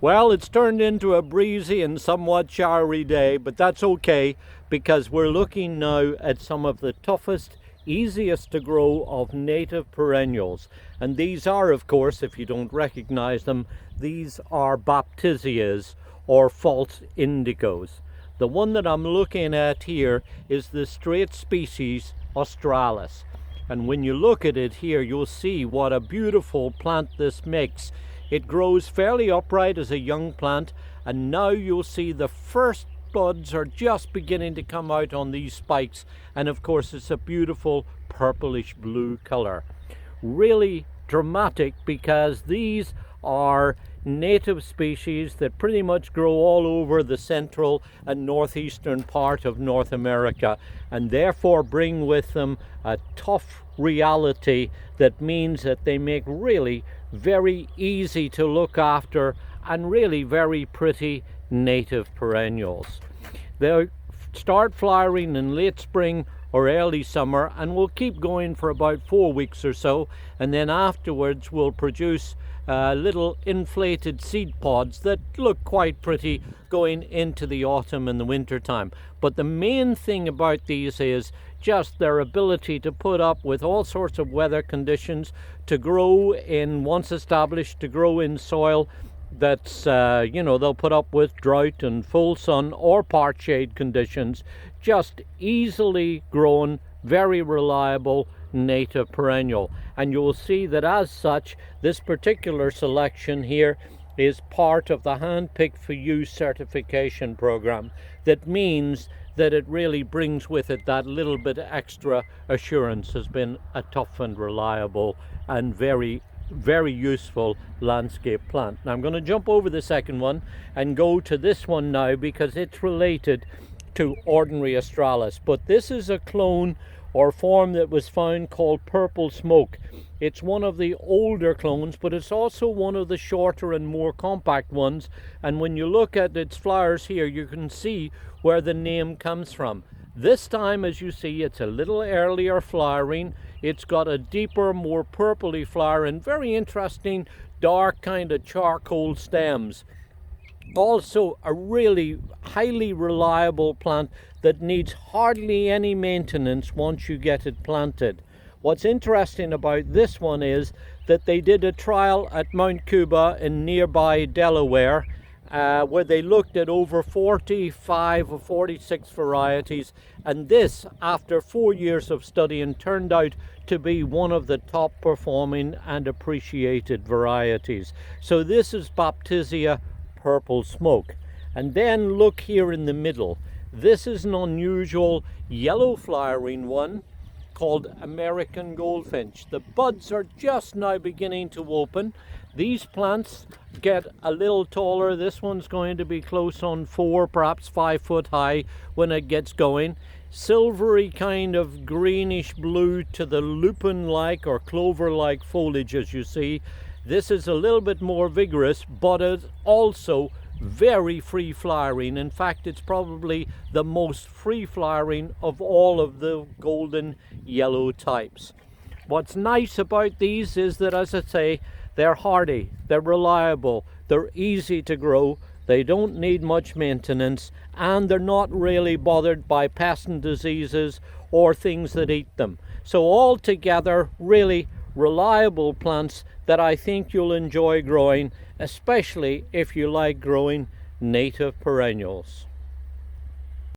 Well, it's turned into a breezy and somewhat showery day, but that's okay because we're looking now at some of the toughest, easiest to grow of native perennials. And these are, of course, if you don't recognize them, these are Baptisias or false indigos. The one that I'm looking at here is the straight species australis. And when you look at it here, you'll see what a beautiful plant this makes. It grows fairly upright as a young plant, and now you'll see the first buds are just beginning to come out on these spikes, and of course it's a beautiful purplish blue color. Really dramatic because these are native species that pretty much grow all over the central and northeastern part of North America, and therefore bring with them a tough reality that means that they make really very easy to look after and really very pretty native perennials. They'll start flowering in late spring or early summer and will keep going for about 4 weeks or so, and then afterwards will produce little inflated seed pods that look quite pretty going into the autumn and the winter time. But the main thing about these is just their ability to put up with all sorts of weather conditions, to grow in, once established, to grow in soil that's they'll put up with drought and full sun or part shade conditions. Just easily grown, very reliable native perennial. And you'll see that as such, this particular selection here is part of the Handpicked for You certification program. That means that it really brings with it that little bit extra assurance has been a tough and reliable and very useful landscape plant. Now I'm going to jump over the second one and go to this one now because it's related to ordinary australis, but this is a clone or form that was found called purple smoke. It's one of the older clones, but it's also one of the shorter and more compact ones, and when you look at its flowers here you can see where the name comes from. This time, as you see, it's a little earlier flowering. It's got a deeper, more purpley flower and very interesting dark kind of charcoal stems. Also a really highly reliable plant that needs hardly any maintenance once you get it planted. What's interesting about this one is that they did a trial at Mount Cuba in nearby Delaware where they looked at over 45 or 46 varieties, and this, after 4 years of studying, turned out to be one of the top performing and appreciated varieties. So this is Baptisia purple smoke. And then look here in the middle. This is an unusual yellow flowering one called American Goldfinch. The buds are just now beginning to open. These plants get a little taller. This one's going to be close on 4, perhaps 5 foot high when it gets going. Silvery kind of greenish blue to the lupine-like or clover-like foliage, as you see. This is a little bit more vigorous, but it's also very free flowering. In fact, it's probably the most free flowering of all of the golden yellow types. What's nice about these is that, as I say, they're hardy, they're reliable, they're easy to grow, they don't need much maintenance, and they're not really bothered by pests and diseases or things that eat them. So altogether, really reliable plants that I think you'll enjoy growing, especially if you like growing native perennials.